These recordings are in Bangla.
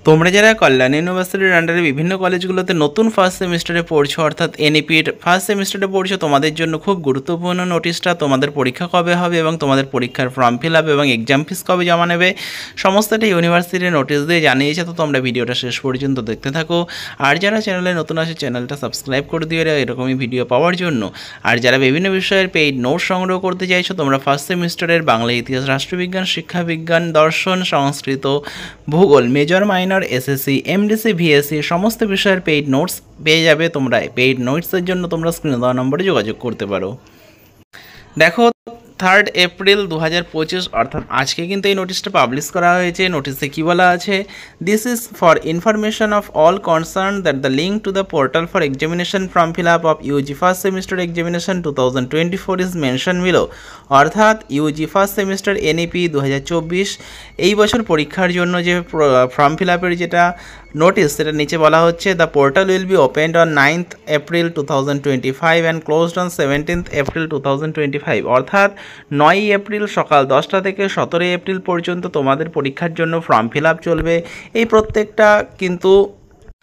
তোমরা যারা কল্যাণ ইউনিভার্সিটির আন্ডারে বিভিন্ন কলেজগুলোতে নতুন ফার্স্ট সেমিস্টারে পড়ছো অর্থাৎ এনইপির ফার্স্ট সেমিস্টারে পড়ছো, তোমাদের জন্য খুব গুরুত্বপূর্ণ নোটিশটা, তোমাদের পরীক্ষা কবে হবে এবং তোমাদের পরীক্ষার ফর্ম ফিল আপ এবং এক্সাম ফিস কবে জমা নেবে সমস্তটা ইউনিভার্সিটির নোটিশ দিয়ে জানিয়েছে। তো তোমরা ভিডিওটা শেষ পর্যন্ত দেখতে থাকো। আর যারা চ্যানেলে নতুন আছে চ্যানেলটা সাবস্ক্রাইব করে দিও এরকমই ভিডিও পাওয়ার জন্য। আর যারা বিভিন্ন বিষয়ের পেইড নোট সংগ্রহ করতে চাইছো, তোমরা ফার্স্ট সেমিস্টারের বাংলা, ইতিহাস, রাষ্ট্রবিজ্ঞান, শিক্ষাবিজ্ঞান, দর্শন, সংস্কৃত, ভূগোল, major, minor, SSC, MDC, VSC সমস্ত বিষয়ের পেইড নোটস পেয়ে যাবে। তোমরা পেইড নোটসের জন্য তোমরা স্ক্রিনে দেওয়া নম্বরে যোগাযোগ করতে পারো। দেখো 3 এপ্রিল 2025 অর্থাৎ আজকে কিন্তু এই নোটিশটা পাবলিশ করা হয়েছে। নোটিশে কী বলা আছে? This is for information of all concern that the link to the portal for examination form fill up of Yuji first semester examination 2024 is mention below. অর্থাৎ ইউজি ফার্স্ট সেমিস্টার এনইপি 2024 এই বছর পরীক্ষার জন্য যে ফর্ম ফিল আপের যেটা নোটিস, সেটা নিচে বলা হচ্ছে the portal will be opened on 9th April 2025 and closed on 17th April 2025। অর্থাৎ 9 এপ্রিল সকাল 10টা থেকে 17 এপ্রিল পর্যন্ত তোমাদের পরীক্ষার জন্য ফর্ম ফিল আপ চলবে। এই প্রত্যেকটা কিন্তু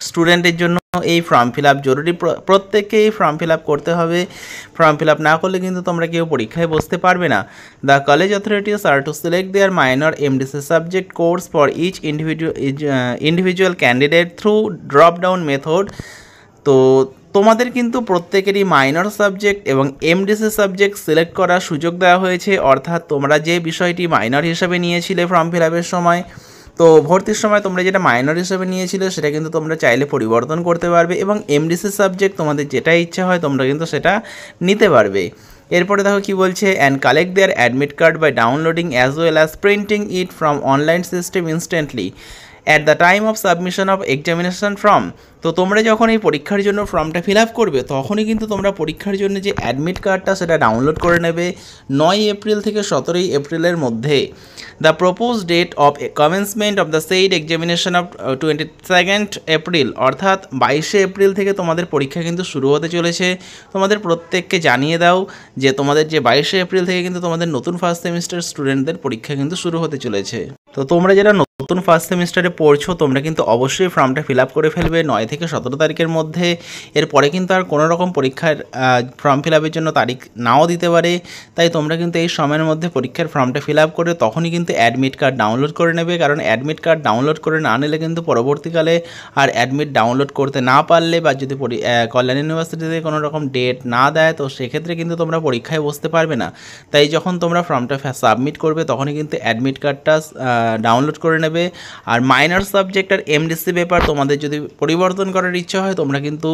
স্টুডেন্টের জন্য এই ফর্ম ফিল আপ জরুরি, প্রত্যেককেই ফর্ম ফিল আপ করতে হবে। ফর্ম ফিল আপ না করলে কিন্তু তোমরা কেউ পরীক্ষায় বসতে পারবে না। The college authorities are to select their minor MDC subject course for each individual candidate through drop down method. তো তোমাদের কিন্তু প্রত্যেকেরই মাইনর সাবজেক্ট এবং এমডিসি সাবজেক্ট সিলেক্ট করার সুযোগ দেওয়া হয়েছে। অর্থাৎ তোমরা যে বিষয়টি মাইনর হিসাবে নিয়েছিলে ফর্ম ফিল আপের সময়, তো ভর্তির সময় তোমরা যেটা মাইনর হিসেবে নিয়েছিলে সেটা কিন্তু তোমরা চাইলে পরিবর্তন করতে পারবে এবং এমডিসি সাবজেক্ট তোমাদের যেটা ইচ্ছা হয় তোমরা কিন্তু সেটা নিতে পারবে। এরপরে দেখো কি বলছে, and collect their admit card by downloading as well as printing it from online system instantly at the time of submission of examination form. তো তোমরা যখন এই পরীক্ষার জন্য ফর্মটা ফিল আপ করবে তখনই কিন্তু তোমরা পরীক্ষার জন্য যে অ্যাডমিট কার্ডটা সেটা ডাউনলোড করে নেবে 9 এপ্রিল থেকে 17 এপ্রিলের মধ্যে। The propose date of commencement of the said examination of 22nd April. অর্থাৎ 22 এপ্রিল থেকে তোমাদের পরীক্ষা কিন্তু শুরু হতে চলেছে। তোমাদের প্রত্যেককে জানিয়ে দাও যে তোমাদের যে 22 এপ্রিল থেকে কিন্তু তোমাদের নতুন ফার্স্ট সেমিস্টার স্টুডেন্টদের পরীক্ষা কিন্তু শুরু হতে চলেছে। তো তোমরা যারা নতুন ফার্স্ট সেমিস্টারে পড়ছো তোমরা কিন্তু অবশ্যই ফর্মটা ফিল আপ করে ফেলবে 9 থেকে 17 তারিখের মধ্যে। এরপরে কিন্তু আর কোনো রকম পরীক্ষার ফর্ম ফিল আপের জন্য তারিখ নাও দিতে পারে, তাই তোমরা কিন্তু এই সময়ের মধ্যে পরীক্ষার ফর্মটা ফিল আপ করে তখনই কিন্তু অ্যাডমিট কার্ড ডাউনলোড করে নেবে। কারণ অ্যাডমিট কার্ড ডাউনলোড করে না নিলে কিন্তু পরবর্তীকালে আর অ্যাডমিট ডাউনলোড করতে না পারলে বা যদি কল্যাণ ইউনিভার্সিটিতে কোনো রকম ডেট না দেয় তো সেক্ষেত্রে কিন্তু তোমরা পরীক্ষায় বসতে পারবে না। তাই যখন তোমরা ফর্মটা সাবমিট করবে তখনই কিন্তু অ্যাডমিট কার্ডটা ডাউনলোড করে নেবে। আর মাইনর সাবজেক্ট আর এমডিসি পেপার তোমাদের যদি পরিবর্তন করার ইচ্ছা হয় তোমরা কিন্তু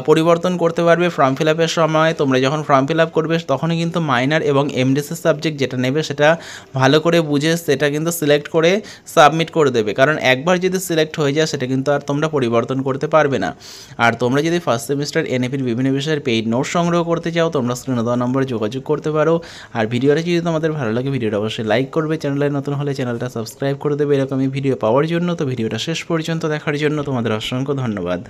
পরিবর্তন করতে পারবে ফর্ম ফিল আপের সময়। তোমরা যখন ফর্ম ফিল আপ করবে তখনই কিন্তু মাইনর এবং এমডিসি সাবজেক্ট যেটা নেবে সেটা ভালো করে বুঝে সেটা কিন্তু সিলেক্ট করে সাবমিট করে দেবে। কারণ একবার যদি সিলেক্ট হয়ে যায় সেটা কিন্তু আর তোমরা পরিবর্তন করতে পারবে না। আর তোমরা যদি ফার্স্ট সেমিস্টার এনএপির বিভিন্ন বিষয়ের পেইড নোট সংগ্রহ করতে চাও তোমরা স্ক্রিনে দেওয়া নম্বরে যোগাযোগ করতে পারো। আর ভিডিওটা যদি তোমাদের ভালো লাগে ভিডিওটা অবশ্যই লাইক করবে, চ্যানেলে নতুন হলে চ্যানেলটা সাবস্ক্রাইব করে দেবে এরকমই ভিডিও পাওয়ার জন্য। তো ভিডিওটা শেষ পর্যন্ত দেখার জন্য তোমাদের অসংখ্য ধন্যবাদ।